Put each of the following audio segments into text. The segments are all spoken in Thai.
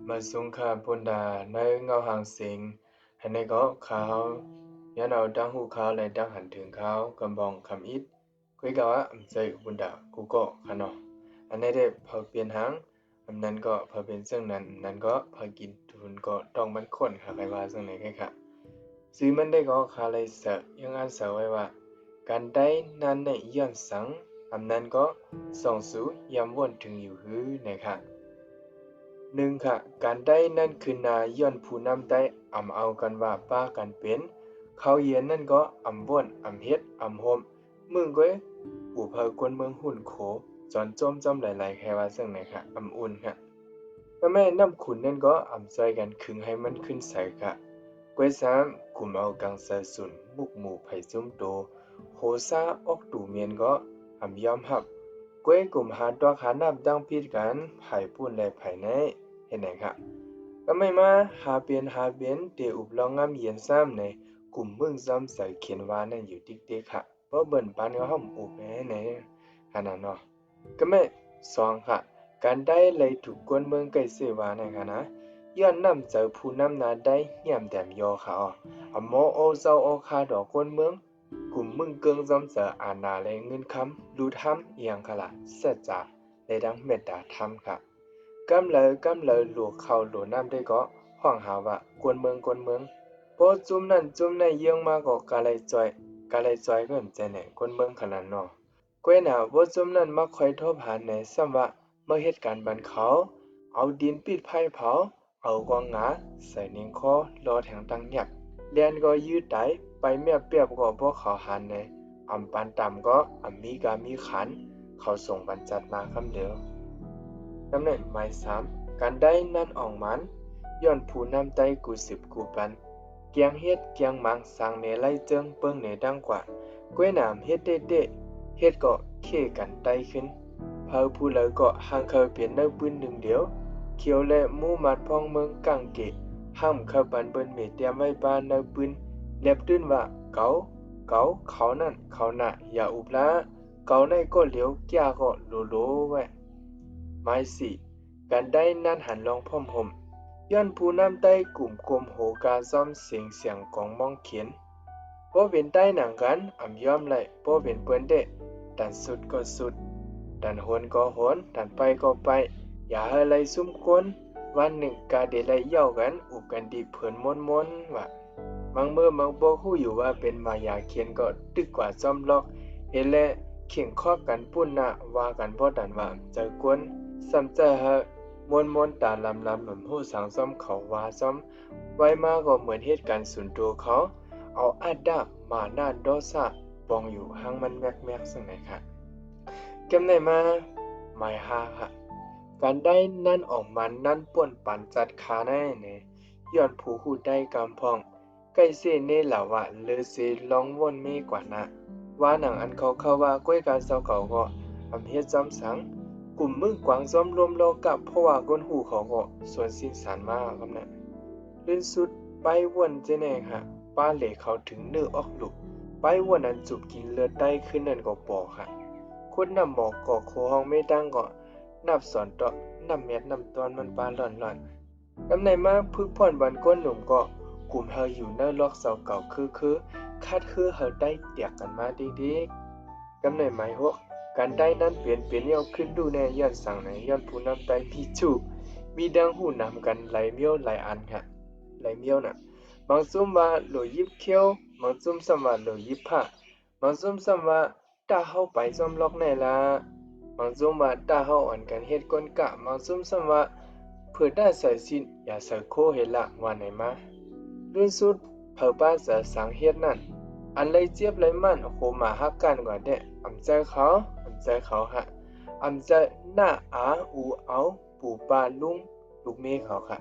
มาสุงค่าปุ่นดาในเงาหางสิงให้ในก็เขายันเอาดังหูเขาและดังหันถึงเขากำบองคำอิดคุยกะว่าใจปุ่นดากูก็ขนออันนี้ได้พอเปลี่ยนหางอันนั้นก็พอเป็นซึ่งนั้นก็พอกินทุนก็ต้องมันข้นค่ะใครว่าซึ่งไหนแค่ค่ะซื้อมันได้ก็คาเลยเสอะยังอ่านเสอไว้ว่าการได้นั้นในย้อนสังอันนั้นก็ส่องสู่ยามวนถึงอยู่หือนะครับ หนึ่งค่ะการได้นั่นคือนาย้อนผู้นำได้เอากันว่าป้ากันเป็นเขาเย็นนั่นก็ว่วนเฮ็ดโฮมมึงก็ผู้เพอกวนเมืองหุ่นโขจอนจมหลายๆแค่ว่าซึ่งไหนค่ะอุ่นค่ะก็แม่น้ำขุนนั่นก็ใจกันขึงให้มันขึ้นใสค่ะก้วยซ้ำกลุ่มเอากังเสสุนบุกหมู่ไผ่ซุ่มโตโหซาออกตูเมียนก็ยอมรับก้วยกลุ่มหาตัวขานับดังพิดกันไผ่ปุ่นและไผ่ใน เห็นไหมครับก็ไม่มาหาเปลี่ยนเดี๋ยวอุบลองงามเย็นซ้ำในกลุ่มมึงซ้ำใส่เขียนว่านั่นอยู่ติ๊กๆค่ะเพราะเบิ่นปานก็ห้อมอุบแหในขนาดเนาะก็ไม่สองค่ะการได้เลยถูกกวนเมืองไก่เสวาในค่ะนะย้อนนำเจอผู้นำนาได้เหี่ยมแดมยอเขาโมโอเจ้าโอคาดอกกวนเมืองกลุ่มมึงเกิงซ้ำเจออาณาและเงินคำรู้ทำเอียงค่ะล่ะเสียจ่าในดังเมตตาทำค่ะ กำเลยหลวกเข้าหลวน้ำได้ก็ห้องหาว่ากวนเมืองพอจุ่มนั่นจุ่มในเยี่ยงมาก็กะเลยจอยก็ใจแหน่กวนเมืองขนาดเนาะก้วยหนาว่าจุ่มนั่นมาคอยทบหาในซ้ำว่าเมื่อเหตุการณ์บันเขาเอาดินปิดไผ่เผาเอากวางงาใส่เนียงคอรอแถงตังหยักเลียนก็ยืดไตไปเมียเปียบก็พวกเขาหันในปันต่ำก็มีกามีขันเขาส่งบรรจัดมาคำเดียว กำเนิดหมายสามการได้นั่นออกมันย้อนผู้นำใจกูสิบกูปันเกียงเฮ็ดเกียงมังสร้างเนไลเจิงเปิ้งเนดังกว่าก้วยหนามเฮ็ดเด้เฮ็ดก็เคกันไตขึ้นเผาผู้เลยก็หางเคยเปลี่ยนเนื้อปืนหนึ่งเดียวเขียวและมู่มัดพองเมืองกังเกะห้ามเข้าปันเบิ้นเมเตียมไว้บ้านเนื้อปืนเล็บตื้นว่าเกาเขานั่นเขาน่ะอย่าอุบละเกาในก็เหลียวแก่ก็โลไว้ ไม้สี่การได้นั่นหันลองพ่อมห่มย้อนผู้นำใต้กลุ่มกลมโหกาซ้อมเสียงของมองเขียนบ่เป็นใต้หนังกันยอมเลยบ่เป็นเปิ้นเดะดันสุดก็สุดดันโหนก็โหนดันไปก็ไปอย่าให้ไรซุ่มกวนวันหนึ่งกาเดไลเย่ากันอุบกันดีเผินมนๆว่าบางเมื่อบางบ่ฮู้อยู่ว่าเป็นมายาเขียนก็ตึกกว่าซ้อมลอกเห็นและเข่งข้อกันปุ้นหน้าว่ากันบ่ดันว่าเจอกวน สำใจฮะมวนตาลำเหมือนผู้สังซ้อมเขาว่าซ้อมไว้มาก็เหมือนเหตุการณ์ส่วนตัวเขาเอาอาดามาหน้าดอซาปองอยู่ห้างมันแมกสังไหนค่ะเกมไหนมาหมายฮาค่ะการได้นั่นออกมานั่นป่วนปันจัดคาแน่เนี่ยย้อนผู้หูได้กำพองใกล้เสเน่เหล่าว่าเลอเซลองวนเมกว่านะว่าหนังอันเขาว่าก้วยการเศร้าเขาก็เฮ็ดจำสัง กลุ่มมึงกวางซ้อมรวมโลกับเพราะว่าก้นหูเขาก็ส่วนสิ้นสารมากครับนะเล่นสุดไปวนเจแน่ค่ะป้าเหล่เขาถึงเนื้อออกลุกไปวนนั้นจุบกินเลือดได้ขึ้นนั่นก็ปอค่ะคนนำหมอกก่อโคห้องไม่ดังก็นับสอนต่อนำเม็ดนำตอนมันปลาหล่อนๆกำในมาพึกพ่อนบันก้นหนุ่มก็กลุ่มเฮาอยู่เนื้อลอกเสาเก่าคือคัดคือเฮาได้เตียกกันมาดีๆกำในไม้หก การได้นั้นเปลี่ยนเยาขึ้นดูแน่ย้อนสั่งไหนย้อนผู้นำได้มีจูมีดังหูนำกันไหลเมียวไหลอันค่ะไหลเมียวน่ะบางซุ่มว่าโหลยิบเขียวบางซุ่มซ้ำว่าโหลยิบผ้าบางซุ่มซ้ำว่าตาเฮาไปซ้อมล็อกแน่ละบางซุ่มว่าตาเฮาอ่อนกันเฮ็ดก้นกะบางซุ่มซ้ำว่าเพื่อได้ใส่สิ้นอย่าใส่โคเฮ็ดละว่าไหนมาลื่นสุดเผอป้าจะสังเฮ็ดนั่นอันเลยเจี๊ยบเลยมันโหมาฮักกันกว่าเด้ใจเขาฮะใจหน้าอาอูเอาปู่ปาลุงลูกเมฆเขาค่ะ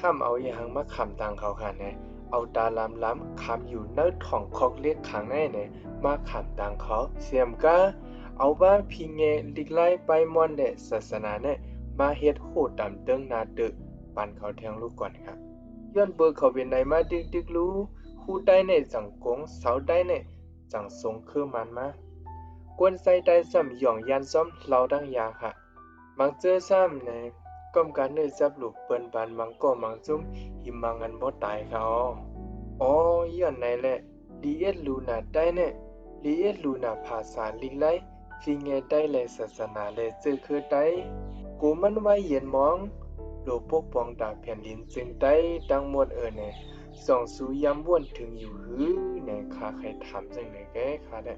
ห้ามเอาอย่างมาขำตังเขาค่ะเนี่ยเอาตาล้ำคำอยู่เนื้อถ่องคอกเล็กขังแน่เนี่ยมาขำตังเขาเสียมกะเอาบ้าพิงเงลิกไล่ไปมอนเดศาสนาเนี่ยมาเฮ็ดโหดตามเติงนาตึกปันเขาแทงลูกก่อนครับย้อนเบอร์เขาเป็นไหนมาดึกรู้คู่ได้ในจังกงเสาได้ในจังทรงคือมันมากวนใส่ได้ซ้ำหย่องยันซ้อมเราดังยาค่ะบางเจอซ้ำใน ก้มการเนื้อจับหลุกเปิ้นบานมังก็มังจุ้มหิมมังอันบ่ตายค่ะอ๋อย้อนไหนแหละลีเอ็ดลูนาได้เนี่ยลีเอ็ดลูนาภาษาลิไลฟิงเงได้เลยศาสนาเลยจื้อคือได้กูมันไว้เย็นมองโลปกป้องดาแผ่นดินจึงได้ดังหมดเนี่ยส่องสู่ยามว่วนถึงอยู่หือเนี่ยข้าใครถามจังไหนแกข้าได้